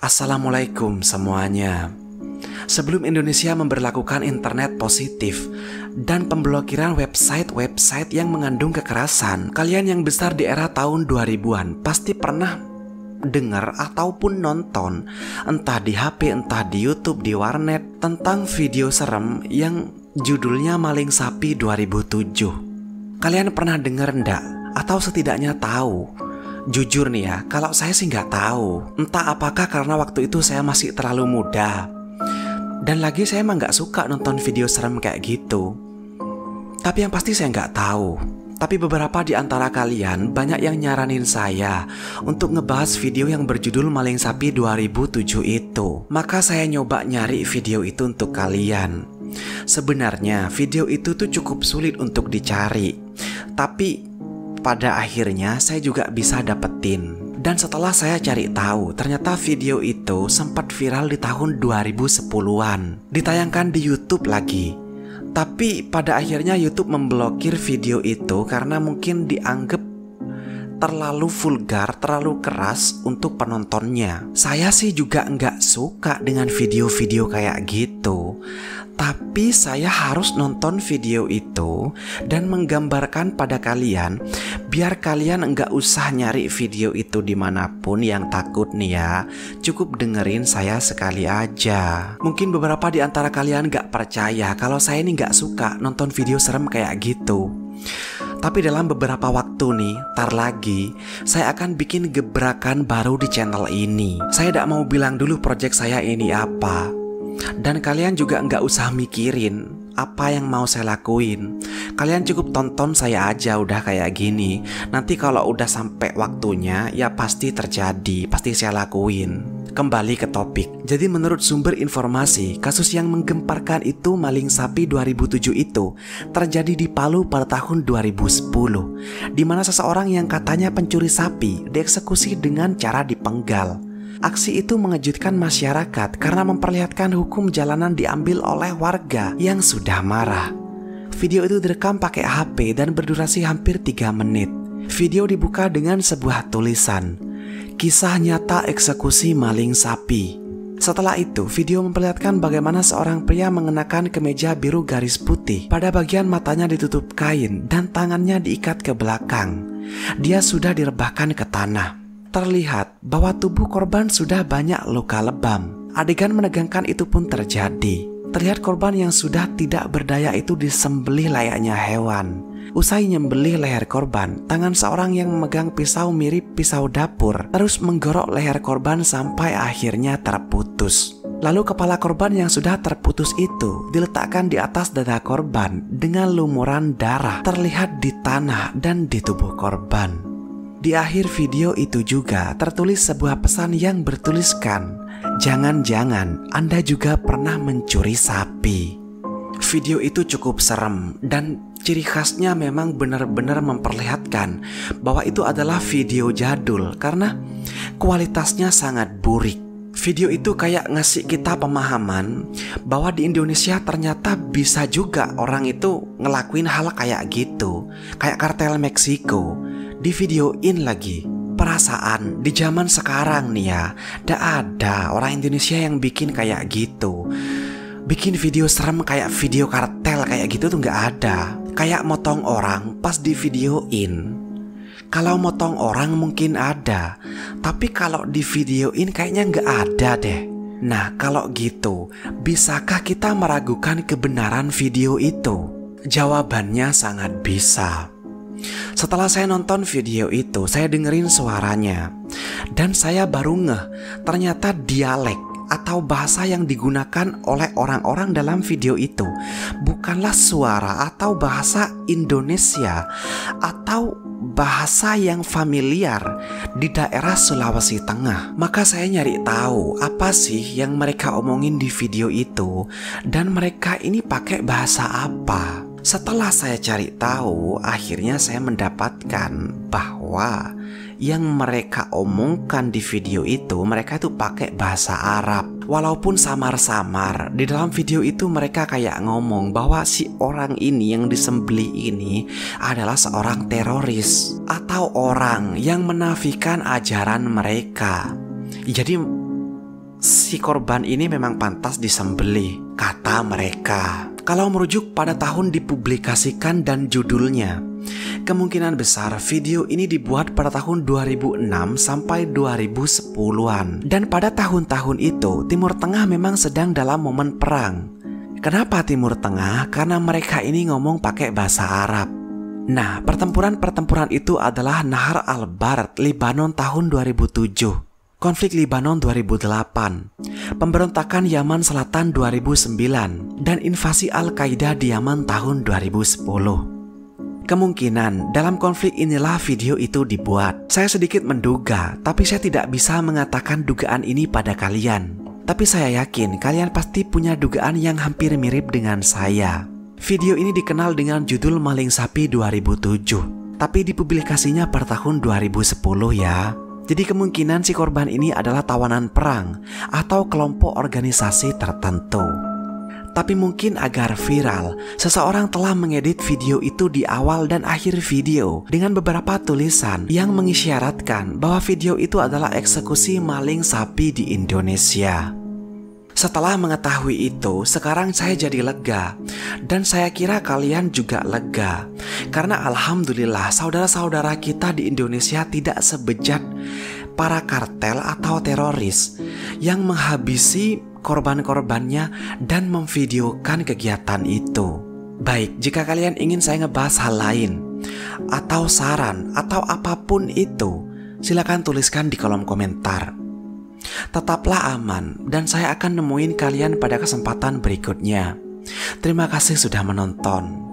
Assalamualaikum semuanya. Sebelum Indonesia memberlakukan internet positif dan pemblokiran website-website yang mengandung kekerasan, kalian yang besar di era tahun 2000-an pasti pernah dengar ataupun nonton, entah di HP, entah di YouTube, di warnet, tentang video serem yang judulnya Maling Sapi 2007. Kalian pernah dengar ndak? Atau setidaknya tahu? Jujur nih ya, kalau saya sih nggak tahu. Entah apakah karena waktu itu saya masih terlalu muda, dan lagi saya emang nggak suka nonton video serem kayak gitu. Tapi yang pasti saya nggak tahu. Tapi beberapa di antara kalian banyak yang nyaranin saya untuk ngebahas video yang berjudul Maling Sapi 2007 itu. Maka saya nyoba nyari video itu untuk kalian. Sebenarnya video itu tuh cukup sulit untuk dicari, tapi pada akhirnya saya juga bisa dapetin. Dan setelah saya cari tahu, ternyata video itu sempat viral di tahun 2010-an. Ditayangkan di YouTube lagi. Tapi pada akhirnya YouTube memblokir video itu karena mungkin dianggap terlalu vulgar, terlalu keras untuk penontonnya. Saya sih juga nggak suka dengan video-video kayak gitu. Tapi saya harus nonton video itu dan menggambarkan pada kalian, biar kalian nggak usah nyari video itu dimanapun. Yang takut nih ya, cukup dengerin saya sekali aja. Mungkin beberapa di antara kalian nggak percaya kalau saya ini nggak suka nonton video serem kayak gitu. Tapi dalam beberapa waktu nih, tar lagi, saya akan bikin gebrakan baru di channel ini. Saya tidak mau bilang dulu project saya ini apa. Dan kalian juga nggak usah mikirin apa yang mau saya lakuin. Kalian cukup tonton saya aja udah kayak gini. Nanti kalau udah sampai waktunya, ya pasti terjadi, pasti saya lakuin. Kembali ke topik. Jadi menurut sumber informasi, kasus yang menggemparkan itu Maling Sapi 2007 itu terjadi di Palu pada tahun 2010, di mana seseorang yang katanya pencuri sapi dieksekusi dengan cara dipenggal. Aksi itu mengejutkan masyarakat karena memperlihatkan hukum jalanan diambil oleh warga yang sudah marah. Video itu direkam pakai HP dan berdurasi hampir 3 menit. Video dibuka dengan sebuah tulisan, "Kisah nyata eksekusi maling sapi." Setelah itu, video memperlihatkan bagaimana seorang pria mengenakan kemeja biru garis putih. Pada bagian matanya ditutup kain dan tangannya diikat ke belakang. Dia sudah direbahkan ke tanah. Terlihat bahwa tubuh korban sudah banyak luka lebam. Adegan menegangkan itu pun terjadi. Terlihat korban yang sudah tidak berdaya itu disembelih layaknya hewan. Usai nyembelih leher korban, tangan seorang yang memegang pisau mirip pisau dapur terus menggorok leher korban sampai akhirnya terputus. Lalu kepala korban yang sudah terputus itu diletakkan di atas dada korban dengan lumuran darah terlihat di tanah dan di tubuh korban. Di akhir video itu juga tertulis sebuah pesan yang bertuliskan, "Jangan-jangan Anda juga pernah mencuri sapi." Video itu cukup serem dan ciri khasnya memang benar-benar memperlihatkan bahwa itu adalah video jadul karena kualitasnya sangat burik. Video itu kayak ngasih kita pemahaman bahwa di Indonesia ternyata bisa juga orang itu ngelakuin hal kayak gitu, kayak kartel Meksiko. Di videoin lagi. Perasaan di zaman sekarang nih ya, gak ada orang Indonesia yang bikin kayak gitu. Bikin video serem kayak video kartel kayak gitu tuh gak ada. Kayak motong orang pas di videoin. Kalau motong orang mungkin ada, tapi kalau di videoin kayaknya gak ada deh. Nah kalau gitu, bisakah kita meragukan kebenaran video itu? Jawabannya sangat bisa. Setelah saya nonton video itu, saya dengerin suaranya. Dan saya baru ngeh, ternyata dialek atau bahasa yang digunakan oleh orang-orang dalam video itu bukanlah suara atau bahasa Indonesia atau bahasa yang familiar di daerah Sulawesi Tengah. Maka saya nyari tahu apa sih yang mereka omongin di video itu dan mereka ini pakai bahasa apa. Setelah saya cari tahu, akhirnya saya mendapatkan bahwa yang mereka omongkan di video itu, mereka itu pakai bahasa Arab. Walaupun samar-samar, di dalam video itu mereka kayak ngomong bahwa si orang ini yang disembelih ini adalah seorang teroris atau orang yang menafikan ajaran mereka. Jadi si korban ini memang pantas disembelih, kata mereka. Kalau merujuk pada tahun dipublikasikan dan judulnya, kemungkinan besar video ini dibuat pada tahun 2006 sampai 2010-an. Dan pada tahun-tahun itu, Timur Tengah memang sedang dalam momen perang. Kenapa Timur Tengah? Karena mereka ini ngomong pakai bahasa Arab. Nah, pertempuran-pertempuran itu adalah Nahar al-Bard, Lebanon tahun 2007. Konflik Lebanon 2008, pemberontakan Yaman Selatan 2009, dan invasi Al-Qaeda di Yaman tahun 2010. Kemungkinan dalam konflik inilah video itu dibuat. Saya sedikit menduga, tapi saya tidak bisa mengatakan dugaan ini pada kalian. Tapi saya yakin kalian pasti punya dugaan yang hampir mirip dengan saya. Video ini dikenal dengan judul Maling Sapi 2007, tapi dipublikasinya per tahun 2010 ya. Jadi kemungkinan si korban ini adalah tawanan perang atau kelompok organisasi tertentu. Tapi mungkin agar viral, seseorang telah mengedit video itu di awal dan akhir video dengan beberapa tulisan yang mengisyaratkan bahwa video itu adalah eksekusi maling sapi di Indonesia. Setelah mengetahui itu, sekarang saya jadi lega. Dan saya kira kalian juga lega. Karena alhamdulillah saudara-saudara kita di Indonesia tidak sebejat para kartel atau teroris yang menghabisi korban-korbannya dan memvideokan kegiatan itu. Baik, jika kalian ingin saya ngebahas hal lain atau saran atau apapun itu, silakan tuliskan di kolom komentar. Tetaplah aman dan saya akan nemuin kalian pada kesempatan berikutnya. Terima kasih sudah menonton.